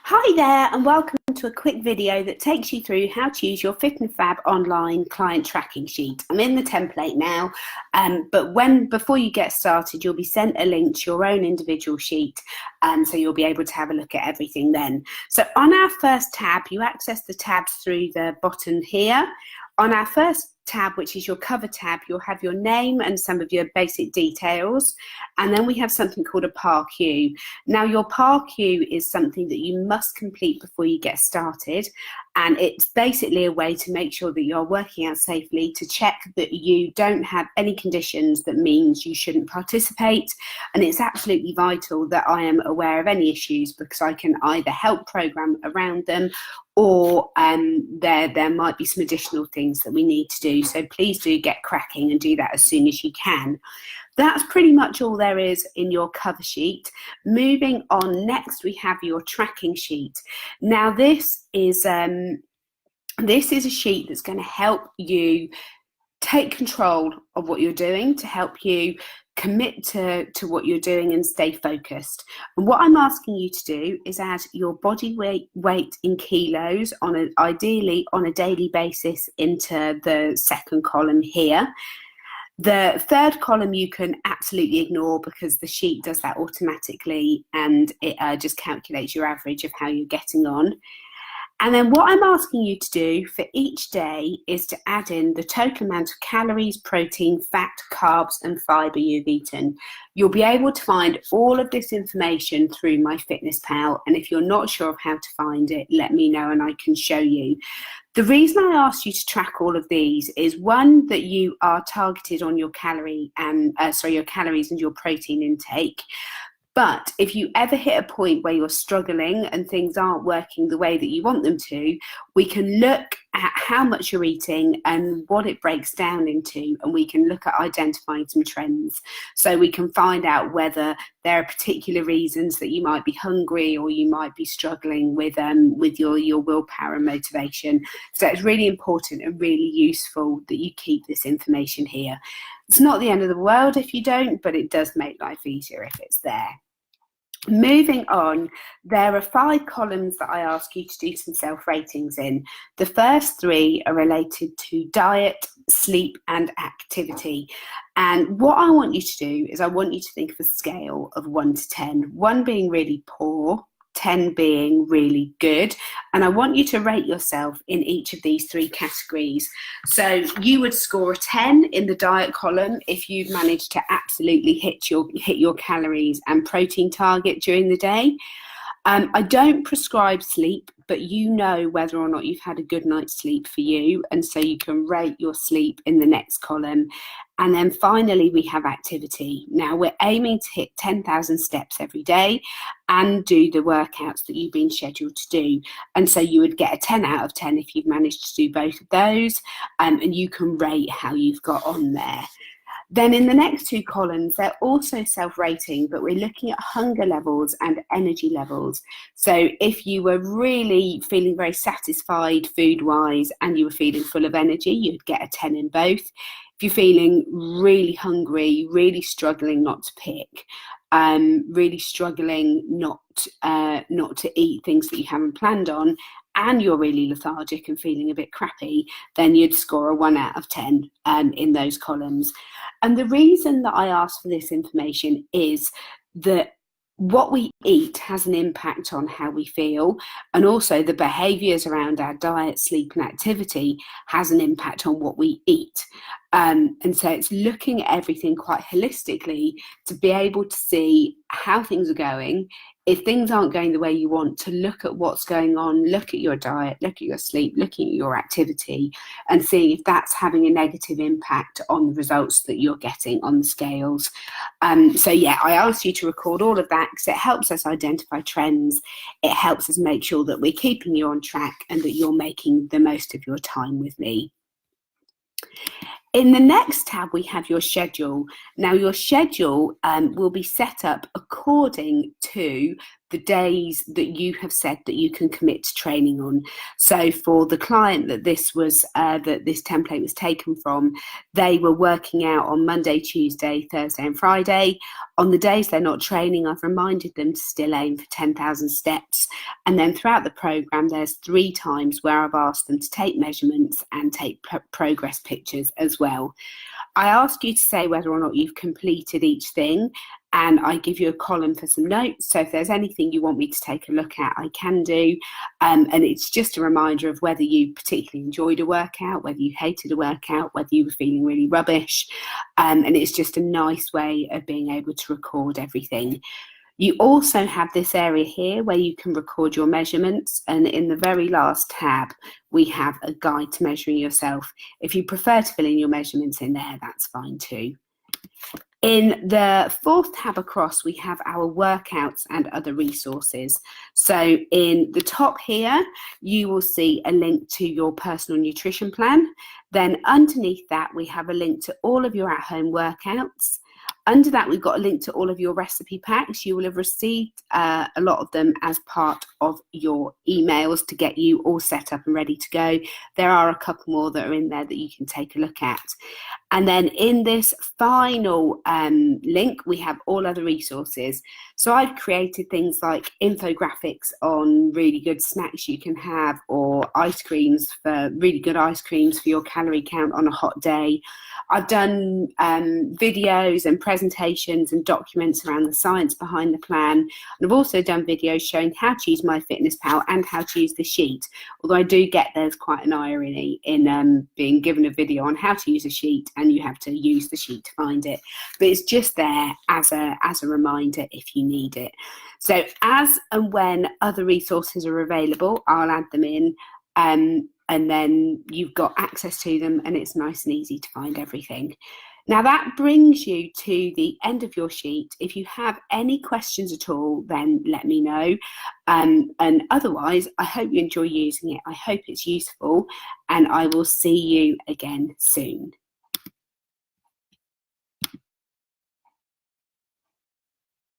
Hi there, and welcome to a quick video that takes you through how to use your Fit and Fab online client tracking sheet. I'm in the template now, but before you get started, you'll be sent a link to your own individual sheet, so you'll be able to have a look at everything then. So on our first tab, you access the tabs through the button here. On our first tab, which is your cover tab, you'll have your name and some of your basic details, and then we have something called a PAR-Q. Now, your PAR-Q is something that you must complete before you get started, and it's basically a way to make sure that you're working out safely, to check that you don't have any conditions that means you shouldn't participate. And it's absolutely vital that I am aware of any issues, because I can either help program around them, or there might be some additional things that we need to do. So please do get cracking and do that as soon as you can. That's pretty much all there is in your cover sheet. Moving on, next we have your tracking sheet. Now this is a sheet that's going to help you take control of what you're doing, to help you commit to what you're doing and stay focused. And what I'm asking you to do is add your body weight in kilos, ideally on a daily basis, into the second column here. The third column you can absolutely ignore, because the sheet does that automatically, and it just calculates your average of how you're getting on. And then what I'm asking you to do for each day is to add in the total amount of calories, protein, fat, carbs, and fibre you've eaten. You'll be able to find all of this information through MyFitnessPal, and if you're not sure of how to find it, let me know and I can show you. The reason I asked you to track all of these is, one, that you are targeted on your calories and your protein intake. But if you ever hit a point where you're struggling and things aren't working the way that you want them to, we can look at how much you're eating and what it breaks down into, and we can look at identifying some trends. So we can find out whether there are particular reasons that you might be hungry, or you might be struggling with your willpower and motivation. So it's really important and really useful that you keep this information here. It's not the end of the world if you don't, but it does make life easier if it's there. Moving on, there are 5 columns that I ask you to do some self-ratings in. The first 3 are related to diet, sleep, and activity. And what I want you to do is, I want you to think of a scale of 1 to 10, 1 being really poor, 10 being really good, and I want you to rate yourself in each of these 3 categories. So you would score a 10 in the diet column if you've managed to absolutely hit your calories and protein target during the day. I don't prescribe sleep, but you know whether or not you've had a good night's sleep for you, and so you can rate your sleep in the next column. And then finally, we have activity. Now, we're aiming to hit 10,000 steps every day and do the workouts that you've been scheduled to do. And so you would get a 10 out of 10 if you've managed to do both of those, and you can rate how you've got on there. Then in the next 2 columns, they're also self-rating, but we're looking at hunger levels and energy levels. So if you were really feeling very satisfied food-wise and you were feeling full of energy, you'd get a 10 in both. If you're feeling really hungry, really struggling not to pick, really struggling not to eat things that you haven't planned on, and you're really lethargic and feeling a bit crappy, then you'd score a 1 out of 10 in those columns. And the reason that I ask for this information is that what we eat has an impact on how we feel, and also the behaviours around our diet, sleep and activity has an impact on what we eat. And so it's looking at everything quite holistically to be able to see how things are going. If things aren't going the way you want, to look at what's going on, look at your diet, look at your sleep, looking at your activity, and seeing if that's having a negative impact on the results that you're getting on the scales. So yeah, I asked you to record all of that because it helps us identify trends. It helps us make sure that we're keeping you on track and that you're making the most of your time with me. In the next tab, we have your schedule. Now, your schedule will be set up according to the days that you have said that you can commit to training on. So for the client that this template was taken from, they were working out on Monday, Tuesday, Thursday and Friday. On the days they're not training, I've reminded them to still aim for 10,000 steps. And then throughout the program, there's 3 times where I've asked them to take measurements and take progress pictures as well. I ask you to say whether or not you've completed each thing, and I give you a column for some notes. So if there's anything you want me to take a look at, I can do. And it's just a reminder of whether you particularly enjoyed a workout, whether you hated a workout, whether you were feeling really rubbish. And it's just a nice way of being able to record everything. You also have this area here where you can record your measurements, and in the very last tab we have a guide to measuring yourself. If you prefer to fill in your measurements in there, that's fine too. In the 4th tab across, we have our workouts and other resources. So in the top here, you will see a link to your personal nutrition plan. Then underneath that, we have a link to all of your at-home workouts. Under that, we've got a link to all of your recipe packs. You will have received a lot of them as part of your emails to get you all set up and ready to go. There are a couple more that are in there that you can take a look at. And then in this final link, we have all other resources. So I've created things like infographics on really good snacks you can have, or really good ice creams for your calorie count on a hot day. I've done videos and presentations and documents around the science behind the plan. And I've also done videos showing how to use MyFitnessPal and how to use the sheet. Although I do get there's quite an irony in being given a video on how to use a sheet and you have to use the sheet to find it. But it's just there as a reminder if you need it. So as and when other resources are available, I'll add them in. And then you've got access to them, and it's nice and easy to find everything. Now that brings you to the end of your sheet. If you have any questions at all, then let me know. And otherwise, I hope you enjoy using it. I hope it's useful, and I will see you again soon.